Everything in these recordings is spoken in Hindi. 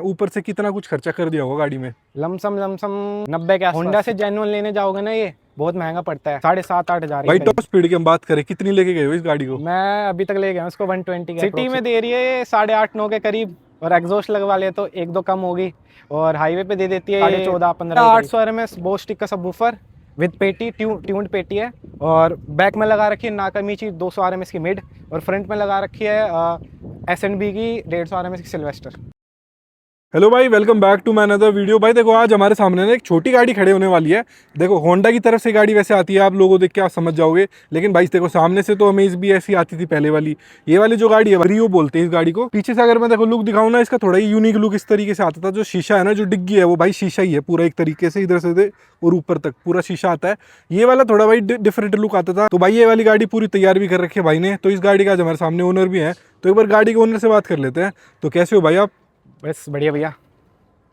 ऊपर से कितना कुछ खर्चा कर दिया होगा गाड़ी में। लमसम 90 के आसपास। होंडा से जेन्युइन लेने जाओगे ना, ये बहुत महंगा पड़ता है, 7,500-8 हज़ार। भाई टॉप स्पीड की हम बात करें, कितनी लेके गए हो इस गाड़ी को? मैं अभी तक ले गया हूँ उसको 120 के। सिटी में दे रही है 8.5-9 के करीब, और एग्जॉस्ट लगवा ले तो 1-2 कम होगी, और हाईवे पे दे देती है 14,15। 800 RMS बोस्टिक का सबवूफर विद पेटी, ट्यून्ड पेटी है, और बैक में लगा रखी है नाकामिची 200 RMS की मिड, और फ्रंट में लगा रखी है S&B की 150 RMS की सिल्वेस्टर। हेलो भाई, welcome back to my another video. भाई देखो, आज हमारे सामने ना एक छोटी गाड़ी खड़े होने वाली है। देखो, होंडा की तरफ से गाड़ी वैसे आती है, आप लोगों को देख के आप समझ जाओगे, लेकिन भाई देखो सामने से तो अमेज भी ऐसी आती थी पहले वाली। ये वाली जो गाड़ी है ब्रियो बोलते हैं इस गाड़ी को। पीछे से अगर मैं देखो लुक दिखाऊं ना, इसका थोड़ा ही यूनिक लुक इस तरीके से आता था। जो शीशा है ना, जो डिग्गी है, वो भाई शीशा ही है पूरा एक तरीके से, इधर से और ऊपर तक पूरा शीशा आता है। ये वाला थोड़ा भाई डिफरेंट लुक आता था। तो भाई ये वाली गाड़ी पूरी तैयार भी कर रखी है भाई ने। तो इस गाड़ी का आज हमारे सामने ओनर भी है, तो एक बार गाड़ी के ओनर से बात कर लेते हैं। तो कैसे हो भाई आप? बस बढ़िया भैया।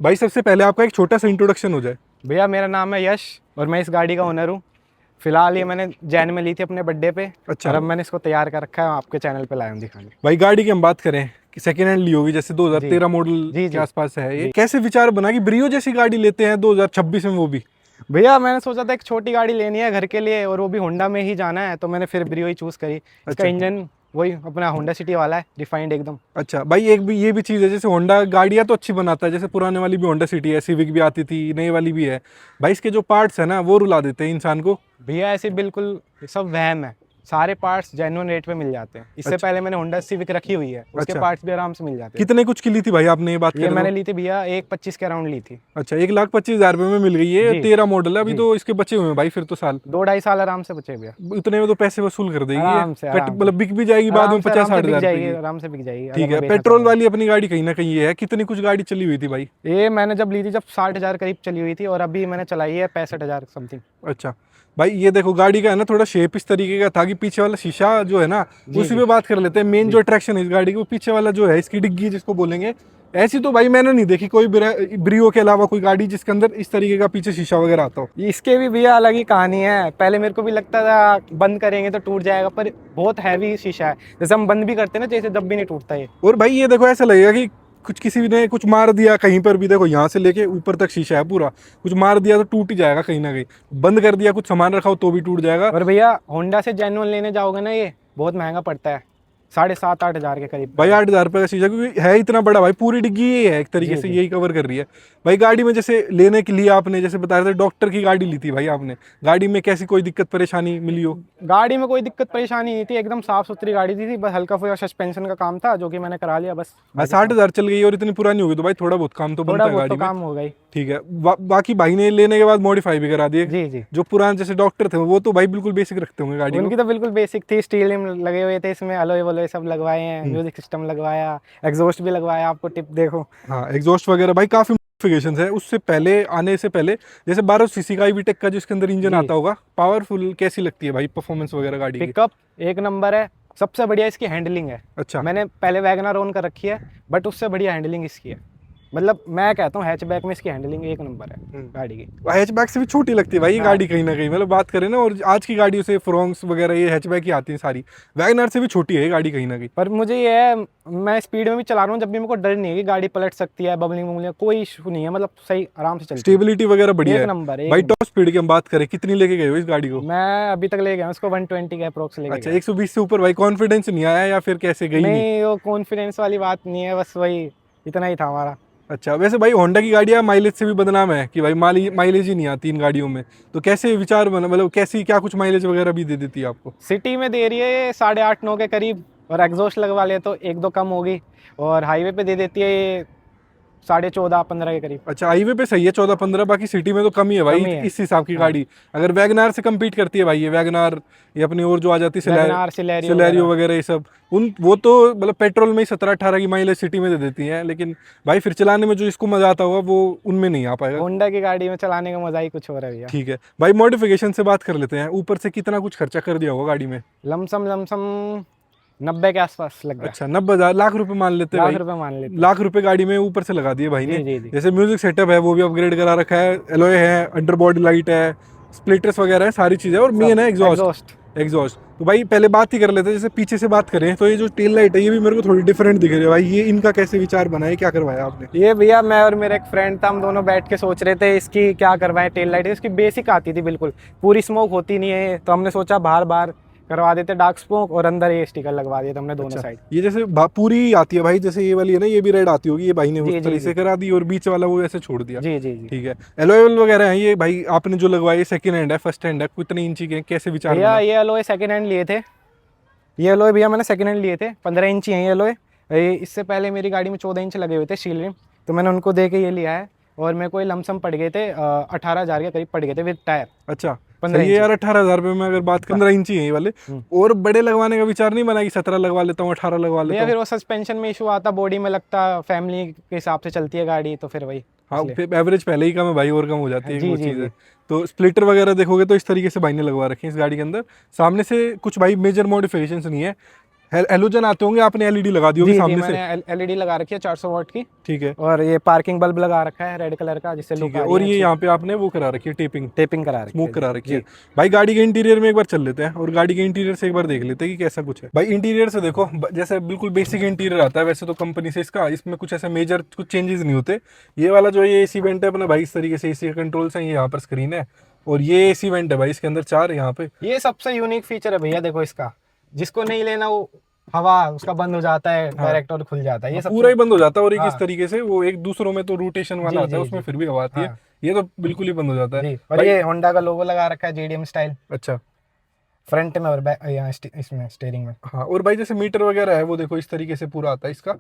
भाई सबसे पहले आपका एक छोटा सा इंट्रोडक्शन हो जाए। भैया मेरा नाम है यश, और मैं इस गाड़ी का ओनर हूँ। फिलहाल ये मैंने जैन में ली थी अपने बर्थडे पे। अच्छा। और अब मैंने इसको तैयार कर रखा है, आपके चैनल पे लाया हूँ दिखाने। भाई गाड़ी की हम बात करें कि सेकेंड हैंड ली होगी, जैसे 2013 मॉडल के आसपास है ये। कैसे विचार बना कि ब्रियो जैसी गाड़ी लेते हैं 2026 में, वो भी? भैया मैंने सोचा था एक छोटी गाड़ी लेनी है घर के लिए, और वो भी होंडा में ही जाना है, तो मैंने फिर ब्रियो ही चूज करी। इसका इंजन वही अपना होंडा सिटी वाला है, रिफाइंड एकदम। अच्छा भाई, एक भी ये भी चीज़ है, जैसे होंडा गाड़ियाँ तो अच्छी बनाता है, जैसे पुराने वाली भी होंडा सिटी है, सिविक भी आती थी, नई वाली भी है। भाई इसके जो पार्ट्स है ना, वो रुला देते हैं इंसान को। भैया ऐसे बिल्कुल सब वहम है, सारे पार्ट्स जेन्युइन रेट पे मिल जाते हैं। इससे पहले मैंने होंडा सिविक रखी हुई है, उसके पार्ट्स भी आराम से मिल जाते हैं। कितने कुछ की ली थी भाई आपने ये बात? ये मैंने ली थी भैया 1,25 के अराउंड ली थी। अच्छा, 1,25,000 रुपये में मिल गई है। 13 मॉडल है अभी, तो इसके बचे हुए हैं भाई फिर तो साल 2-2.5 साल आराम से बचे भैया। इतने में तो पैसे वसूल कर देगी, आराम से मतलब बिक भी जाएगी बाद में 50-60 हज़ार रुपये। आराम से बिक जाएगी। ठीक है, पेट्रोल वाली अपनी गाड़ी कहीं ना कहीं ये है। कितनी कुछ गाड़ी चली हुई थी भाई? ये मैंने जब ली थी जब 60,000 करीब चली हुई थी, और अभी मैंने चलाई है 65,000 समथिंग। अच्छा भाई, ये देखो गाड़ी का है ना, थोड़ा शेप इस तरीके का था कि पीछे वाला शीशा जो है ना, उसी पे बात कर लेते हैं। मेन जो अट्रैक्शन है इस गाड़ी की, वो पीछे वाला जो है, इसकी डिग्गी जिसको बोलेंगे। ऐसी तो भाई मैंने नहीं देखी कोई ब्रियो के अलावा कोई गाड़ी जिसके अंदर इस तरीके का पीछे शीशा वगैरह आता हो। इसके भी भैया अलग ही कहानी है। पहले मेरे को भी लगता था बंद करेंगे तो टूट जाएगा, पर बहुत हैवी शीशा है, जैसे हम बंद भी करते हैं ना, जैसे जब भी नहीं टूटता ये। और भाई ये देखो, ऐसा लगेगा कि कुछ किसी ने कुछ मार दिया कहीं पर भी। देखो यहाँ से लेके ऊपर तक शीशा है पूरा, कुछ मार दिया तो टूट ही जाएगा कहीं ना कहीं। बंद कर दिया, कुछ सामान रखा हो तो भी टूट जाएगा। और भैया होंडा से जेन्युइन लेने जाओगे ना, ये बहुत महंगा पड़ता है, 7,500-8 हज़ार के करीब। भाई 8,000 रुपये का शीशा, क्योंकि है इतना बड़ा भाई, पूरी डिग्गी ये है एक तरीके से, यही कवर कर रही है भाई। गाड़ी में जैसे लेने के लिए आपने जैसे बता रहे थे, डॉक्टर की गाड़ी ली थी भाई आपने, गाड़ी में कैसी कोई दिक्कत परेशानी मिली हो? गाड़ी में कोई दिक्कत परेशानी नहीं थी, एकदम साफ सुथरी गाड़ी थी। बस हल्का फुल्का सस्पेंशन का काम था, जो कि मैंने करा लिया बस। 60,000 चल गई और इतनी पुरानी होगी तो भाई थोड़ा बहुत काम तो बनता है गाड़ी में। काम हो गई। ठीक है, बाकी भाई ने लेने के बाद मॉडिफाई भी करा दिए। जी। जो पुराने जैसे डॉक्टर थे वो तो भाई बिल्कुल बेसिक रखते होंगे गाड़ी उनकी तो बिल्कुल बेसिक थी, स्टील लगे हुए थे, इसमें अलॉय वलॉय सब लगवाए हैं, म्यूजिक सिस्टम लगवाया, एग्जॉस्ट भी लगवाया। आपको टिप देखो, हाँ एग्जॉस्ट वगैरह भाई काफी मॉडिफिकेशंस है उससे पहले, आने से पहले। जैसे 1200 सीसी का ईवीटेक का जिसके अंदर इंजन आता होगा, पावरफुल कैसी लगती है भाई परफॉर्मेंस वगैरह गाड़ी की? पिकअप एक नंबर है। सबसे बढ़िया इसकी हैंडलिंग है। अच्छा, मैंने पहले वैगनर ओन कर रखी है, बट उससे बढ़िया हैंडलिंग इसकी है। मतलब मैं कहता हूँ हैचबैक में इसकी हैंडलिंग एक नंबर है गाड़ी की। हैचबैक से भी छोटी लगती है भाई ये गाड़ी कहीं ना कहीं, मतलब बात करें ना, और आज की गाड़ियों से फ्रोंक्स वगैरह ये हैचबैक ही आती हैं सारी। वैगनर से भी छोटी है ये गाड़ी कहीं ना कहीं। पर मुझे ये है, मैं स्पीड में भी चला रहा हूँ, जब भी मेरे को डर नहीं है कि गाड़ी पलट सकती है, बबलिंग वबलिंग कोई इशू नहीं है, मतलब सही आराम से चलती है। स्टेबिलिटी वगैरह बढ़िया है नंबर भाई। टॉप स्पीड की हम बात करें, कितनी लेके गए हो इस गाड़ी को? मैं अभी तक ले गया उसको 120 के अप्रोक्स लेके। अच्छा, 120 से ऊपर भाई कॉन्फिडेंस नहीं आया या फिर कैसे गई? नहीं, वो कॉन्फिडेंस वाली बात नहीं है, बस वही इतना ही था हमारा। अच्छा, वैसे भाई होंडा की गाड़ियाँ माइलेज से भी बदनाम है कि भाई माइलेज ही नहीं आती इन गाड़ियों में। तो कैसे विचार बना, मतलब कैसी क्या कुछ माइलेज वगैरह भी दे देती है आपको? सिटी में दे रही है 8.5-9 के करीब, और एग्जॉस्ट लगवा ले तो 1-2 कम होगी, और हाईवे पे दे देती है 14.5-15 के करीब। अच्छा, हाईवे पे सही है 14-15, बाकी सिटी में तो कम ही है भाई इस हिसाब की गाड़ी। अगर वैगनार से कम्पीट करती है भाई ये वैगनार, ये अपनी और जो आ जाती है सिलेरियो वगैरह ये सब, वो तो मतलब पेट्रोल में ही 17-18 की माइलेज सिटी में दे देती है, लेकिन भाई फिर चलाने में जो इसको मजा आता होगा वो उनमें नहीं आ पाएगा। होंडा की गाड़ी में चलाने का मजा ही कुछ हो रहा है भैया। ठीक है भाई, मॉडिफिकेशन से बात कर लेते हैं। ऊपर से कितना कुछ खर्चा कर दिया होगा गाड़ी में? लमसम 90 के आसपास लग गया। अच्छा, 90,000 लाख रुपए मान लेते हैं भाई। रुपए मान लेते। लाख रुपए गाड़ी में ऊपर से लगा दिए भाई ने। जी। जैसे म्यूजिक सेटअप है वो भी अपग्रेड करा रखा है, एलॉय है, अंडर बॉडी लाइट है, स्प्लिटर्स वगैरह है, सारी चीजें, और मेन है एग्जॉस्ट। एग्जॉस्ट। तो भाई पहले बात ही कर लेते हैं, जैसे पीछे से बात करें तो ये जो टेल लाइट है ये भी मेरे को थोड़ी डिफरेंट दिख रही है भाई, ये इनका कैसे विचार बना है, क्या करवाया आपने? ये भैया मैं और मेरा एक फ्रेंड था, हम दोनों बैठ के सोच रहे थे इसकी क्या करवाएं टेल लाइट। इसकी बेसिक आती थी बिल्कुल, पूरी स्मोक होती नहीं है, तो हमने सोचा बाहर बाहर करवा देते डार्क स्मोक, और अंदर ये स्टिकर लगवा दिया था हमने दोनों साइड। ये जैसे पूरी आती है भाई, जैसे ये वाली है ना, ये भी रेड आती होगी, ये भाई ने जी, उस जी, तरीके से जी। करा दी और बीच वाला वो ऐसे छोड़ दिया। जी जी जी। ठीक है, एलॉय वगैरह है ये भाई आपने जो लगवाए, सेकंड हैंड है फर्स्ट हैंड है, कितने इंची के हैं, कैसे विचार भैया बना? ये एलोए सेकंड हैंड लिए थे, ये एलोए भैया मैंने सेकंड हैंड लिए थे, 15 इंची है ये एलोए। इससे पहले मेरी गाड़ी में 14 इंच लगे हुए थे स्टील रिम, तो मैंने उनको दे के ये लिया है, और मेरे को ये लमसम पड़ गए थे 18,000 के करीब पड़ गए थे विद टायर। अच्छा 15 ये यार 18,000 रुपये में अगर बात 15 इंची है ये वाले, और बड़े लगवाने का विचार नहीं बना कि 17 लगवा लेता हूँ, 18 लगवा लेता भैया हूँ? फिर वो सस्पेंशन में इशू आता, बॉडी में लगता, फैमिली के हिसाब से चलती है गाड़ी, तो फिर वही। हाँ फिर एवरेज पहले ही कम है भाई, और कम हो जाती है जी, वो जी, चीज़ है। जी। तो स्प्लिटर वगैरह देखोगे तो इस तरीके से भाई ने लगवा रखे हैं इस गाड़ी के अंदर। सामने से कुछ भाई मेजर मॉडिफिकेशंस नहीं है, हेलोजन आते होंगे, आपने एलईडी लगा दी होगी जी जी, सामने से। मैंने एलईडी लगा रखी है 400 वाट की, ठीक है, और ये पार्किंग बल्ब लगा रखा है रेड कलर का, जिससे ठीक लुक है। आ रही और है ये अच्छी। यहाँ पे आपने वो करा रखी है टेपिंग, टेपिंग करा रखी स्मोक है करा जी, रखी है। जी। भाई गाड़ी के इंटीरियर में एक बार चल लेते हैं और गाड़ी के इंटीरियर से एक बार देख लेते हैं कि कैसा कुछ है। भाई इंटीरियर से देखो, जैसे बिल्कुल बेसिक इंटीरियर आता है वैसे तो कंपनी से इसका, इसमें कुछ ऐसे मेजर कुछ चेंजेस नहीं होते। ये वाला जो ये एसी वेंट है अपना भाई, इस तरीके से एसी कंट्रोल्स हैं, ये यहाँ पर स्क्रीन है, और ये एसी वेंट है भाई इसके अंदर 4 यहाँ पे। ये सबसे यूनिक फीचर है भैया, देखो इसका, जिसको नहीं लेना वो हवा उसका बंद हो जाता है डायरेक्ट और खुल जाता है, ये सब पूरा ही बंद हो जाता है। और एक इस हाँ। तरीके से वो एक दूसरों में तो रोटेशन वाला जी, आता है, जी, उसमें जी। फिर भी हवा आती है, हाँ। ये तो बिल्कुल ही बंद हो जाता है। जी, और भाई- ये होंडा का लोगो लगा रखा है जेडीएम स्टाइल, अच्छा फ्रंट में और यहाँ इसमें स्टीयरिंग में। हाँ, और भाई जैसे मीटर वगैरह है वो देखो इस तरीके से पूरा आता है इसका,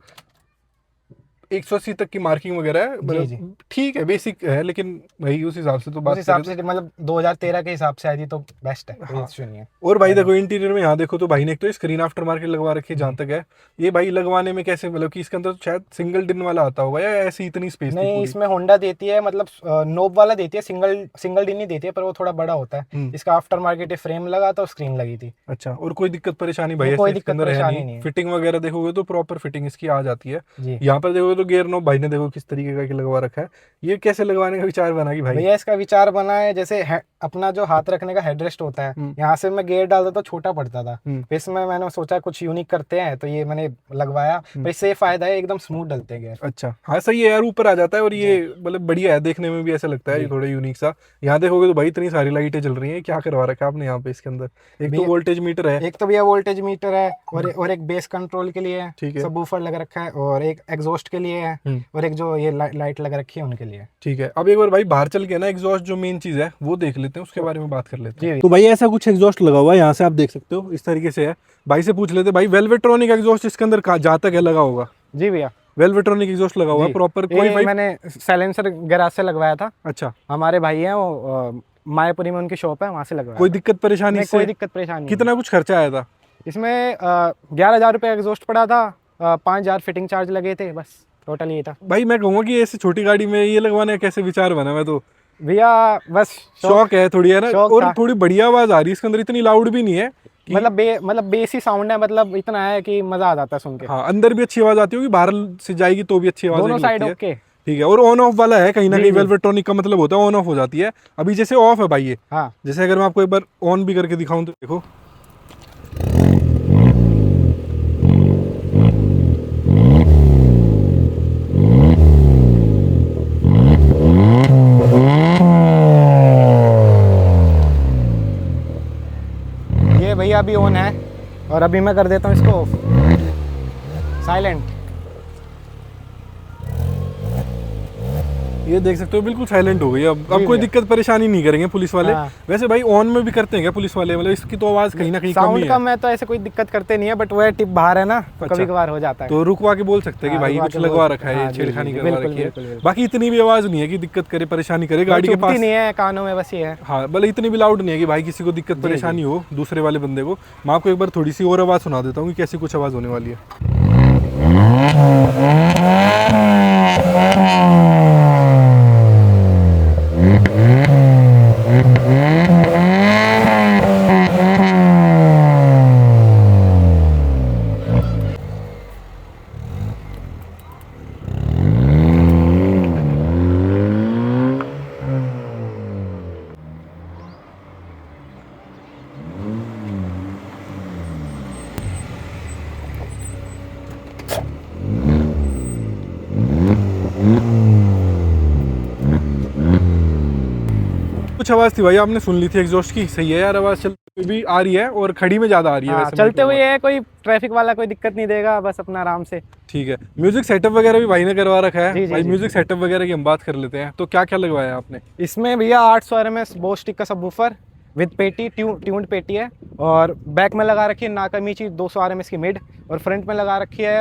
180 तक की मार्किंग वगैरह है, जी, जी। मतलब ठीक है, बेसिक है, लेकिन भाई उस हिसाब से तो उस बात हिसाब करें से मतलब 2013 के हिसाब से आई थी तो बेस्ट है, कोई हाँ। इश्यू नहीं है। और भाई देखो इंटीरियर में यहाँ देखो तो भाई ने एक तो स्क्रीन आफ्टर मार्केट लगवा रखी है जहाँ तक है। ये भाई लगवाने में कैसे, मतलब कि इसके अंदर तो शायद सिंगल डिन वाला आता होगा या ऐसी इतनी स्पेस थी नहीं, पूरी? इसमें होंडा देती है, मतलब नोब वाला देती है, सिंगल डी नहीं देती है, पर वो थोड़ा बड़ा होता है। इसका आफ्टर मार्केट फ्रेम लगा तो स्क्रीन लगी थी। अच्छा, और कोई दिक्कत परेशानी भाई नहीं, कोई ऐसे इसके दिक्कत अंदर है परेशानी नहीं? नहीं है। फिटिंग वगैरह देखोगे तो प्रॉपर फिटिंग इसकी आ जाती है। जी यहाँ पर देखोगे तो गियर नॉब भाई ने देखो किस तरीके का लगवा रखा है। ये कैसे लगवाने का विचार बना कि भाई? भैया इसका विचार बना है, जैसे अपना जो हाथ रखने का हेडरेस्ट होता है, यहाँ से मैं गियर डालता तो छोटा पड़ता था, फिर इसमें मैंने सोचा कुछ यूनिक करते हैं, तो ये मैंने लगवाया। पर इससे फायदा है एकदम स्मूथ डलते हैं गियर। अच्छा हाँ सही है यार, ऊपर आ जाता है, और ये मतलब बढ़िया है, देखने में भी ऐसा लगता है ये थोड़ा यूनिक सा। यहाँ देखोगे तो भाई इतनी सारी लाइटें जल रही हैं, क्या करवा रखा है आपने यहाँ पे इसके अंदर? एक तो वोल्टेज मीटर है, एक तो भैया वोल्टेज मीटर है, और एक बेस कंट्रोल के लिए है, ठीक है। सबवूफर लग रखा है, और एक एग्जॉस्ट के लिए है, और एक जो ये लाइट लग रखी है उनके लिए। ठीक है। अब एक बार भाई बाहर चल के ना एग्जॉस्ट जो मेन चीज है वो देख लेते हैं, उसके बारे में बात कर लेते हैं। जी। तो भाई ऐसा कुछ एग्जॉस्ट लगा हुआ है, यहाँ से आप देख सकते हो इस तरीके से है। भाई से पूछ लेते भाई, वेलवेट्रॉनिक एग्जॉस्ट इसके अंदर जहाँ तक है लगा होगा? जी भैया, वेलवेट्रॉनिक एग्जॉस्ट लगा हुआ है प्रॉपर, कोई भाई? मैंने साइलेंसर गैराज से लगवाया था। अच्छा, हमारे भाई हैं वो मायापुरी में उनकी शॉप है, वहाँ से लगवाया। कोई दिक्कत परेशानी नहीं, इससे? कोई दिक्कत परेशानी नहीं। कितना कुछ खर्चा आया था इसमें 11,000 रुपये एग्जॉस्ट पड़ा था, 5,000 फिटिंग चार्ज लगे थे, बस टोटल ये था। भाई? मैं कहूँगा कि ऐसी छोटी गाड़ी में ये लगवाने का कैसे विचार बना? मैं तो भैया बस शौक है थोड़ी, है ना, शौक और था। थोड़ी बढ़िया आवाज आ रही है इसके अंदर, इतनी लाउड भी नहीं है मतलब बेसी साउंड है, मतलब इतना है कि मजा आ जाता है सुन के। हाँ, अंदर भी अच्छी आवाज आती होगी, बाहर से जाएगी तो भी अच्छी आवाज दोनों साइड है। ओके। ठीक है, और ऑन ऑफ वाला है कहीं ना जी, कहीं, जी। वेलवेट्रॉनिक का मतलब होता है ऑन ऑफ हो जाती है। अभी जैसे ऑफ है भाई ये, हाँ, जैसे अगर मैं आपको एक बार ऑन भी करके दिखाऊं तो देखो, ये भैया अभी ऑन है, और अभी मैं कर देता हूँ इसको ऑफ, साइलेंट। ये देख सकते हो बिल्कुल साइलेंट हो गई। अब कोई भैया। दिक्कत परेशानी नहीं करेंगे पुलिस वाले। हाँ। वैसे भाई ऑन में भी करते हैं क्या पुलिस वाले? मतलब इसकी तो आवाज कहीं ना कहीं कम ही साउंड है। का मैं तो ऐसे कोई दिक्कत करते नहीं है, बट वो टिप बाहर है ना, तो अच्छा। कभी कभार हो जाता है। तो रुकवा के बोल सकते हैं कि हाँ, भाई रुकवा कुछ के लगवा बोल रखा है, हाँ, ये जी, छेड़खानी जी, करवा बिल्कुल, रखी है। बिल्कुल, बिल्कुल। बाकी इतनी भी आवाज नहीं है कि दिक्कत करे, परेशानी करे गाड़ी के चुभती पास। नहीं है कानों में, बस ये है। हाँ, भले इतनी भी लाउड नहीं है कि भाई किसी को दिक्कत परेशानी हो दूसरे वाले बंदे को। मैं आपको एक बार थोड़ी सी और आवाज सुना देता हूँ कि कैसी कुछ आवाज होने वाली है। कुछ आवाज़ थी भाई आपने सुन ली थी एग्जॉस्ट की, सही है यार, आवाज़ चलती भी आ रही है और खड़ी में ज़्यादा आ रही है। हाँ, वैसे चलते हुए है, कोई ट्रैफिक वाला कोई दिक्कत नहीं देगा, बस अपना आराम से। ठीक है। म्यूजिक सेटअप वगैरह भी भाई ने करवा रखा है। जी, जी, भाई जी, म्यूजिक सेटअप वगैरह की हम बात कर लेते हैं, तो क्या क्या लगवाया है आपने? इसमें भैया 800 RMS बोस्टिक का सबवूफर विद पेटी, ट्यून्ड पेटी है, और बैक में लगा रखी है नाकामिची 200 RMS की मिड, और फ्रंट में लगा रखी है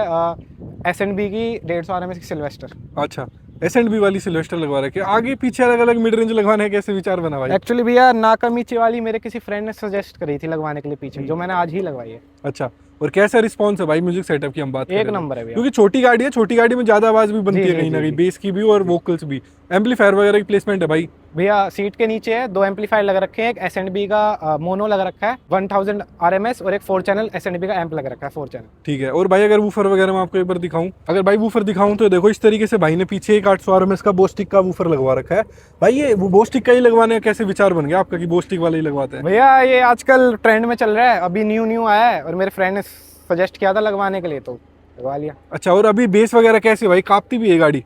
S&B की 150 RMS की सिल्वेस्टर। अच्छा, S&B वाली सिल्वेस्टर लगवा रखी है। आगे पीछे अलग अलग मिड रेंज लगवाने का कैसे विचार बना भाई? एक्चुअली भैया नाकामिची वाली मेरे किसी फ्रेंड ने सजेस्ट करी थी लगवाने के लिए पीछे, जो मैंने आज ही लगवाई है। अच्छा, और कैसा रिस्पॉन्स है भाई म्यूजिक सेटअप की हम बात करें एक तो? नंबर है भैया, क्योंकि छोटी गाड़ी है, छोटी गाड़ी में ज्यादा आवाज भी बनती जी, है जी, कहीं ना जी, कहीं, जी। बेस की भी और वोकल्स भी। एम्पलीफायर वगैरह की प्लेसमेंट है भाई? भैया सीट के नीचे है 2 एम्पलीफायर लग रखे हैं, एक S&B का मोनो लग रखा है 1000 RMS, और एक 4 चैनल S&B का एम्प लग रखा है 4 चैनल। ठीक है। और भाई अगर वूफर वगैरह मैं आपको एक बार दिखाऊं, अगर भाई वूफर दिखाऊं तो देखो इस तरीके से भाई ने पीछे एक 800 RMS का बोस्टिक का वूफर लगवा रखा है। भाई ये वो बोस्टिक का ही लगवाने का कैसे विचार बन गया आपका कि बोस्टिक वाला ही लगवाते हैं? भैया ये आजकल ट्रेंड में चल रहा है, अभी न्यू आया है, और मेरे फ्रेंड ने सजेस्ट किया था लगवाने के लिए, तो लगवा लिया। अच्छा, और अभी बेस वगैरह कैसे भाई, कांपती भी है गाड़ी?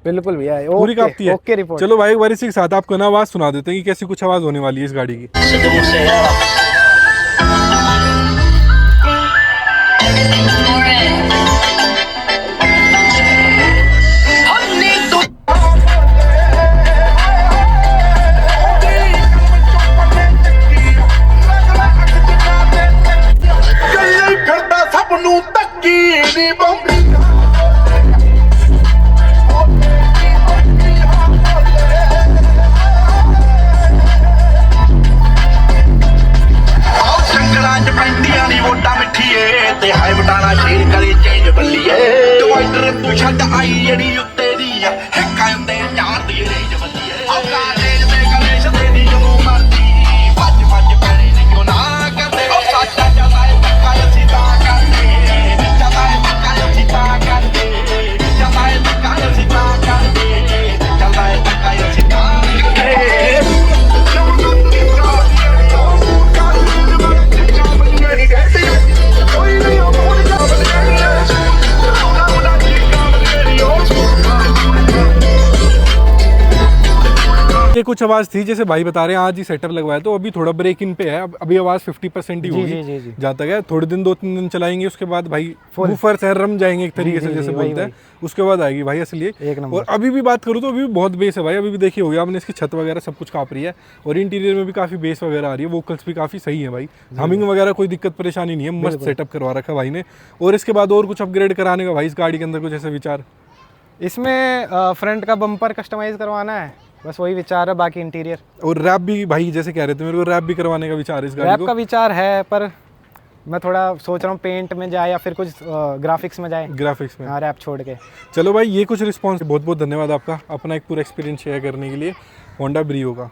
बिल्कुल भैया, पूरी कांपती है? Okay report. चलो भाई एक बार इसी के साथ आपको ना आवाज सुना देते हैं कि कैसी कुछ आवाज होने वाली है इस गाड़ी की। ये कुछ आवाज थी जैसे भाई बता रहे हैं आज ही सेटअप लगवाया, तो अभी थोड़ा ब्रेक इन पे है, अभी आवाज 50% ही जी, होगी। जी, जी, जी। जहाँ तक है थोड़े दिन 2-3 दिन चलाएंगे, उसके बाद भाई वूफर से रम जाएंगे एक तरीके जी, से, जी, जैसे जी, वही, बोलते हैं, उसके बाद आएगी भाई असली एक नंबर। और अभी भी बात करूँ तो अभी भी बहुत बेस है भाई, अभी भी देखी होगी आपने, इसकी छत वगैरह सब कुछ काँप रही है, और इंटीरियर में भी काफी बेस वगैरह आ रही है, वोकल्स भी काफी सही है भाई, हमिंग वगैरह कोई दिक्कत परेशानी नहीं है, मस्त सेटअप करवा रखा है भाई ने। और इसके बाद और कुछ अपग्रेड कराने का भाई इस गाड़ी के अंदर कुछ ऐसा विचार? इसमें फ्रंट का बम्पर कस्टमाइज करवाना है, बस वही विचार है, बाकी इंटीरियर। और रैप भी भाई जैसे कह रहे थे मेरे को, रैप भी करवाने का विचार है इस गाड़ी रैप को? का विचार है, पर मैं थोड़ा सोच रहा हूँ पेंट में जाए या फिर कुछ ग्राफिक्स में जाए, ग्राफिक्स में। हाँ रैप छोड़ के। चलो भाई ये कुछ रिस्पॉन्स, बहुत बहुत धन्यवाद आपका अपना एक पूरा एक्सपीरियंस शेयर करने के लिए होंडा ब्रियो का।